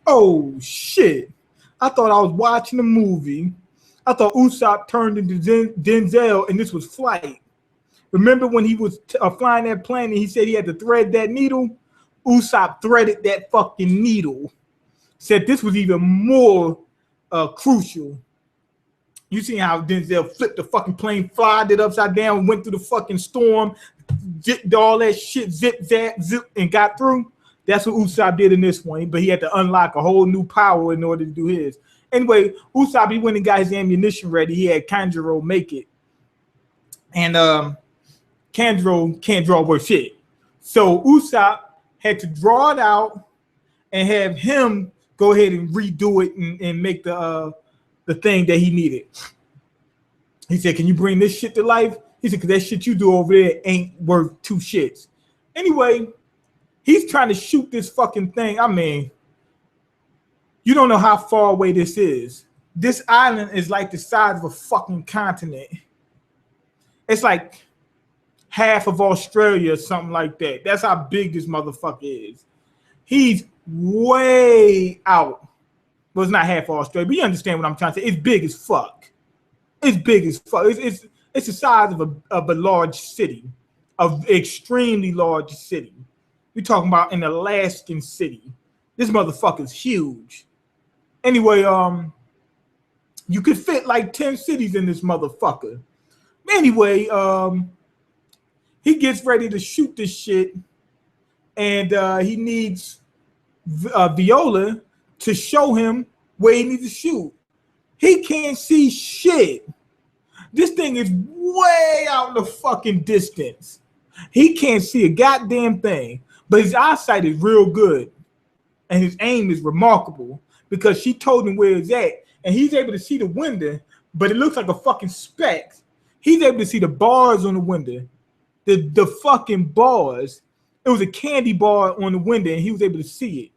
Oh shit! I thought I was watching a movie. I thought Usopp turned into Denzel, and this was Flight. Remember when he was flying that plane and he said he had to thread that needle? Usopp threaded that fucking needle. Said this was even more crucial. You see how Denzel flipped the fucking plane, flied it upside down, went through the fucking storm, zipped all that shit, zip, zap, zip, and got through? That's what Usopp did in this one, but he had to unlock a whole new power in order to do his. Anyway, Usopp, he went and got his ammunition ready. He had Kanjuro make it. And Kanjuro can't draw worth shit. So Usopp had to draw it out and have him go ahead and redo it and make the thing that he needed. He said, can you bring this shit to life? He said, because that shit you do over there ain't worth two shits. Anyway, he's trying to shoot this fucking thing. I mean, you don't know how far away this is. This island is like the size of a fucking continent. It's like half of Australia or something like that. That's how big this motherfucker is. He's way out. Well, it's not half of Australia, but you understand what I'm trying to say. It's big as fuck. It's big as fuck. It's the size of a large city, of extremely large city. We're talking about an Alaskan city. This motherfucker's huge. Anyway, you could fit like 10 cities in this motherfucker. Anyway, he gets ready to shoot this shit, and he needs Viola to show him where he needs to shoot. He can't see shit. This thing is way out in the fucking distance. He can't see a goddamn thing, but his eyesight is real good, and his aim is remarkable because she told him where it's at, and he's able to see the window, but it looks like a fucking speck. He's able to see the bars on the window, the fucking bars. It was a candy bar on the window, and he was able to see it.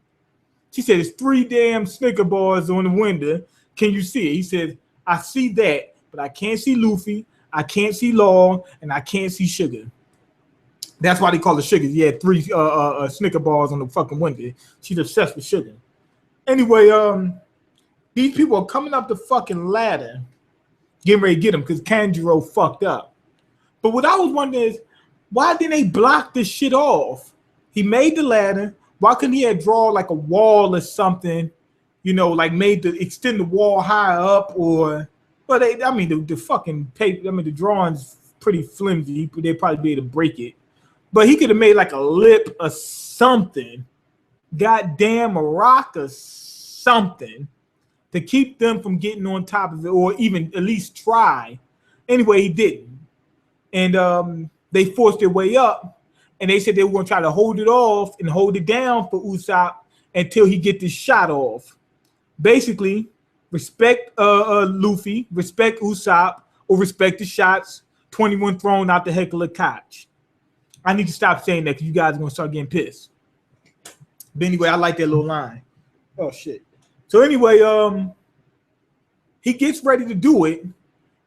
She said, "There's 3 damn Snicker bars on the window. Can you see it?" He said, "I see that, but I can't see Luffy, I can't see Law, and I can't see Sugar." That's why they call it Sugar. He had 3 Snicker bars on the fucking window. She's obsessed with Sugar. Anyway, these people are coming up the fucking ladder, getting ready to get him because Kanjuro fucked up. But what I was wondering is, why didn't they block this shit off? He made the ladder. Why couldn't he have drawn like a wall or something? You know, like extend the wall higher up, or well, the fucking paper. I mean, the drawing's pretty flimsy. They'd probably be able to break it. But he could have made like a lip or something, goddamn a rock or something, to keep them from getting on top of it, or even at least try. Anyway, he didn't, and they forced their way up. And they said they were going to try to hold it off and hold it down for Usopp until he get this shot off. Basically, respect Luffy, respect Usopp, or respect the shots. 21 thrown out the heckler Koch. I need to stop saying that because you guys are going to start getting pissed. But anyway, I like that little line. Oh, shit. So anyway, he gets ready to do it,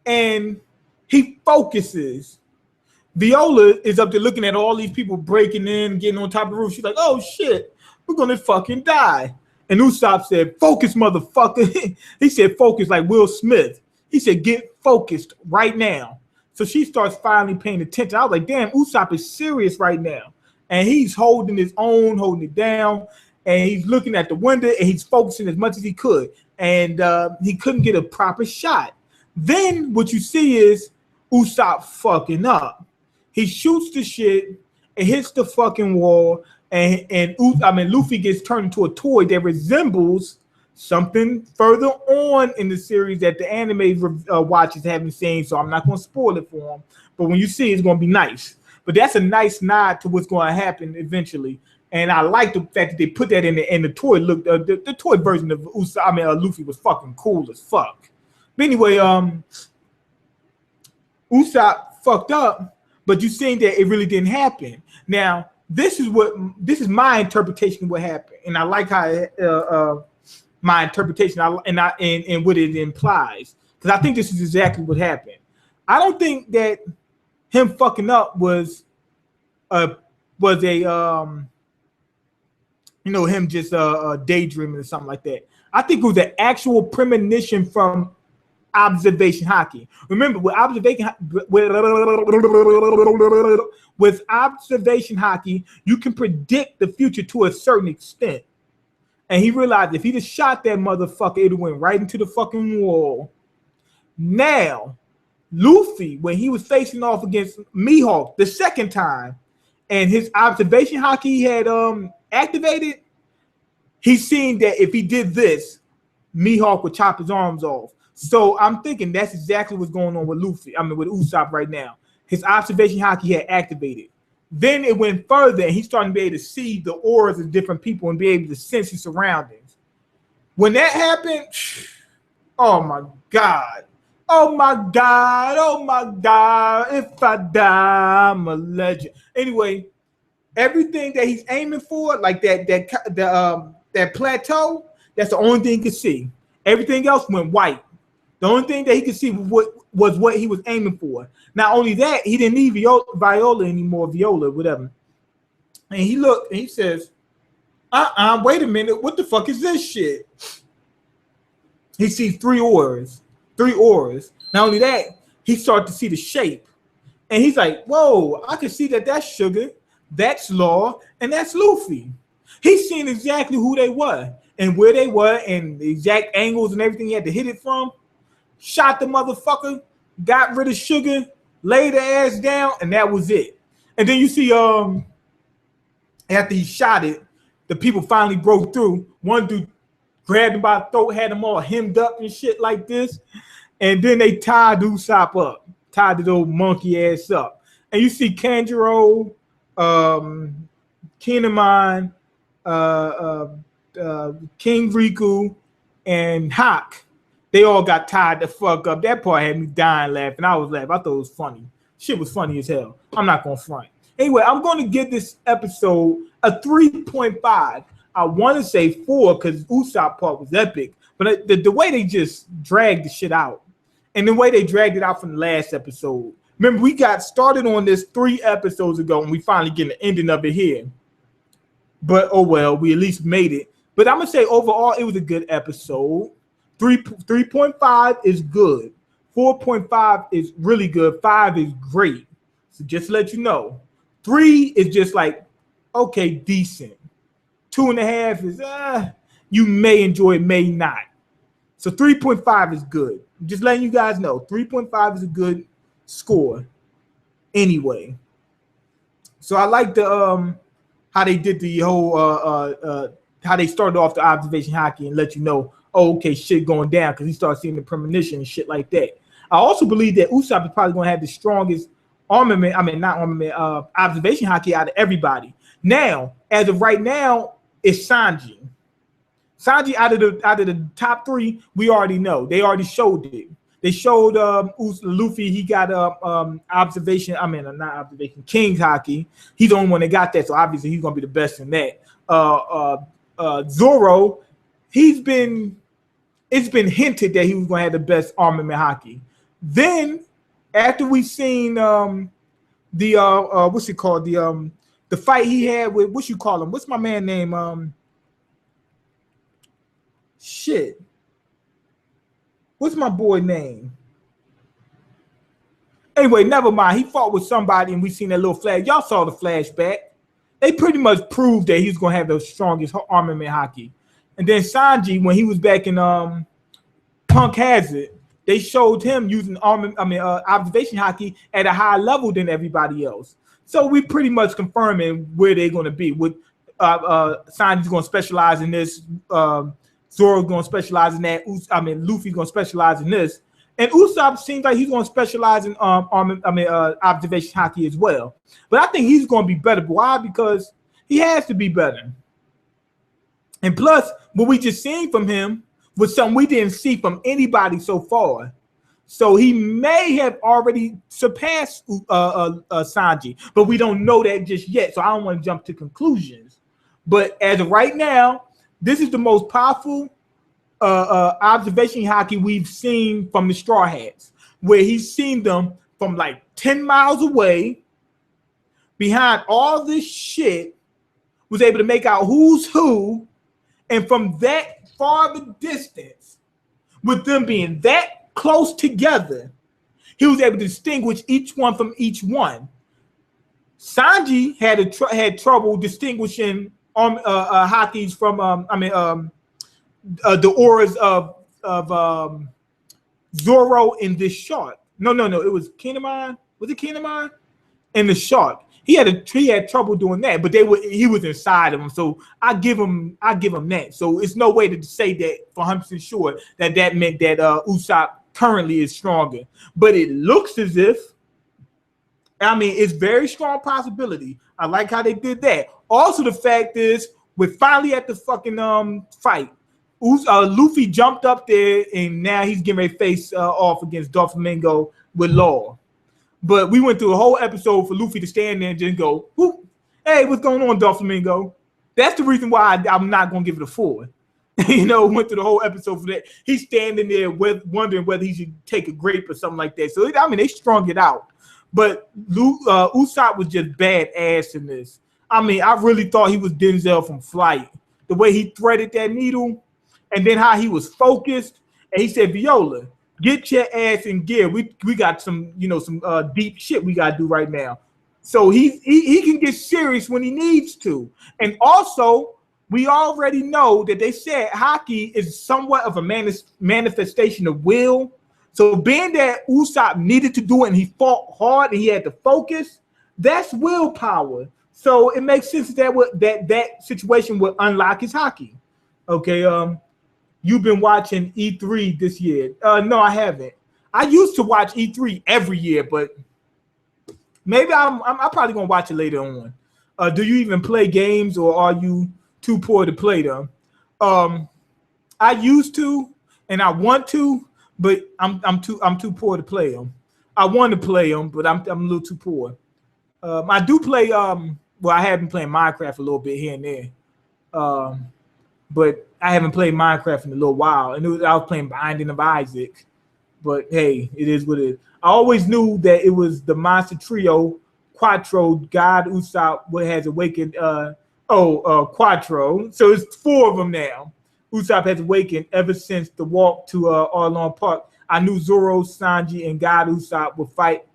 and he focuses. Viola is up there looking at all these people breaking in, getting on top of the roof. She's like, "Oh shit, we're gonna fucking die." And Usopp said, "Focus, motherfucker." He said, "Focus," like Will Smith. He said, "Get focused right now." So she starts finally paying attention. I was like, "Damn, Usopp is serious right now," and he's holding his own, holding it down, and he's looking at the window and he's focusing as much as he could, and he couldn't get a proper shot. Then what you see is Usopp fucking up. He shoots the shit, it hits the fucking wall, and Luffy gets turned into a toy that resembles something further on in the series that the anime watchers haven't seen, so I'm not going to spoil it for them. But when you see it, it's going to be nice. But that's a nice nod to what's going to happen eventually. And I like the fact that they put that in the toy. Look, the toy version of Luffy was fucking cool as fuck. But anyway, Usopp fucked up. But you seen that it really didn't happen. Now, this is my interpretation of what happened, and I like how my interpretation and what it implies, because I think this is exactly what happened. I don't think that him fucking up was You know, him just daydreaming or something like that. I think it was an actual premonition from observation hockey. Remember, with observation hockey, you can predict the future to a certain extent. And he realized if he just shot that motherfucker, it went right into the fucking wall. Now, Luffy, when he was facing off against Mihawk the second time, and his observation hockey had activated, he seen that if he did this, Mihawk would chop his arms off. So I'm thinking that's exactly what's going on with Luffy. I mean, with Usopp right now. His observation hockey had activated. Then it went further, and he's starting to be able to see the auras of different people and be able to sense his surroundings. When that happened, oh my God. Oh my God. Oh my God. If I die, I'm a legend. Anyway, everything that he's aiming for, like that plateau, that's the only thing he could see. Everything else went white. The only thing that he could see was what he was aiming for. Not only that, he didn't need Viola anymore, whatever. And he looked and he says, wait a minute, what the fuck is this shit? He sees three auras. Not only that, he started to see the shape. And he's like, whoa, I can see that that's Sugar, that's Law, and that's Luffy. He's seeing exactly who they were and where they were and the exact angles and everything he had to hit it from. Shot the motherfucker, got rid of Sugar, laid the ass down, and that was it. And then you see, after he shot it, the people finally broke through. One dude grabbed him by the throat, had him all hemmed up and shit like this. And then they tied Usopp up, tied the old monkey ass up. And you see Kanjuro, Kinemon, King Riku, and Hawk. They all got tied the fuck up. That part had me dying laughing. I was laughing. I thought it was funny. Shit was funny as hell. I'm not going to front. Anyway, I'm going to give this episode a 3.5. I want to say 4 because Usopp part was epic. But the way they just dragged the shit out and the way they dragged it out from the last episode. Remember, we got started on this 3 episodes ago and we finally get the ending of it here. But, oh well, we at least made it. But I'm going to say overall, it was a good episode. 3.5 is good. 4.5 is really good. 5 is great. So just to let you know. 3 is just like, okay, decent. 2.5 is, you may enjoy it, may not. So 3.5 is good. Just letting you guys know. 3.5 is a good score. Anyway. So I like the how they did the whole how they started off the observation hockey and let you know, oh, okay, shit going down because he started seeing the premonition and shit like that. I also believe that Usopp is probably going to have the strongest observation hockey out of everybody. Now, as of right now, it's Sanji. Sanji out of the top 3, we already know. They already showed it. They showed Luffy, he got King's hockey. He's the only one that got that, so obviously he's going to be the best in that. Zoro, it's been hinted that he was going to have the best armament hockey. Then, after we seen the fight he had with, what's my man name? What's my boy name? Anyway, never mind. He fought with somebody and we seen that little flash. Y'all saw the flashback. They pretty much proved that he's going to have the strongest armament hockey. And then Sanji, when he was back in Punk Hazard, they showed him using observation hockey at a higher level than everybody else. So we pretty much confirming where they're going to be. With Sanji's going to specialize in this. Zoro's going to specialize in that. Luffy's going to specialize in this. And Usopp seems like he's going to specialize in observation hockey as well. But I think he's going to be better. Why? Because he has to be better. And plus, what we just seen from him was something we didn't see from anybody so far. So he may have already surpassed Sanji, but we don't know that just yet. So I don't want to jump to conclusions. But as of right now, this is the most powerful observation hockey we've seen from the Straw Hats, where he's seen them from like 10 miles away, behind all this shit, was able to make out who's who, and from that far of a distance, with them being that close together, he was able to distinguish each one from each one. Sanji had trouble distinguishing Hakis from the auras of Zoro in this shark. No, it was Kinemon. Was it Kinemon? And the shark. He had trouble doing that, but he was inside of him. So I give him that. So it's no way to say that for 100% sure that meant that Usopp currently is stronger. But it looks as if, it's very strong possibility. I like how they did that. Also, the fact is, we're finally at the fucking fight. Luffy jumped up there, and now he's getting ready to face off against Doflamingo with Law. But we went through a whole episode for Luffy to stand there and just go, whoop, hey, what's going on, Doflamingo? That's the reason why I'm not going to give it a 4. Went through the whole episode for that. He's standing there wondering whether he should take a grape or something like that. So, they strung it out. But Usopp was just badass in this. I really thought he was Denzel from Flight. The way he threaded that needle, and then how he was focused. And he said, Viola, get your ass in gear. We got some deep shit we gotta do right now. So he can get serious when he needs to. And also, we already know that they said Haki is somewhat of a manifestation of will. So being that Usopp needed to do it and he fought hard and he had to focus, that's willpower. So it makes sense that situation would unlock his Haki. Okay, you've been watching E3 this year. No, I haven't. I used to watch E3 every year, but maybe I'm probably gonna watch it later on. Do you even play games, or are you too poor to play them? I used to, and I want to, but I'm too poor to play them. I want to play them, but I'm a little too poor. I do play. I have been playing Minecraft a little bit here and there. But I haven't played Minecraft in a little while. I was playing Binding of Isaac. But hey, it is what it is. I always knew that it was the Monster Trio, Quattro, God, Usopp, what has awakened. Quattro. So it's 4 of them now. Usopp has awakened ever since the walk to Arlong Park. I knew Zoro, Sanji, and God Usopp would fight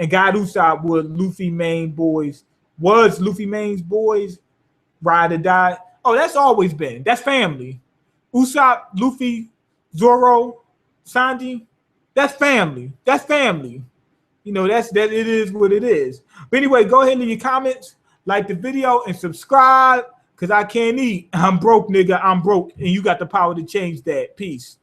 and God Usopp were Luffy main boys. Was Luffy main's boys ride or die? Oh, that's always been. That's family. Usopp, Luffy, Zoro, Sanji. That's family. That's family. That it is what it is. But anyway, go ahead and leave your comments, like the video, and subscribe, because I can't eat. I'm broke, nigga. I'm broke, and you got the power to change that. Peace.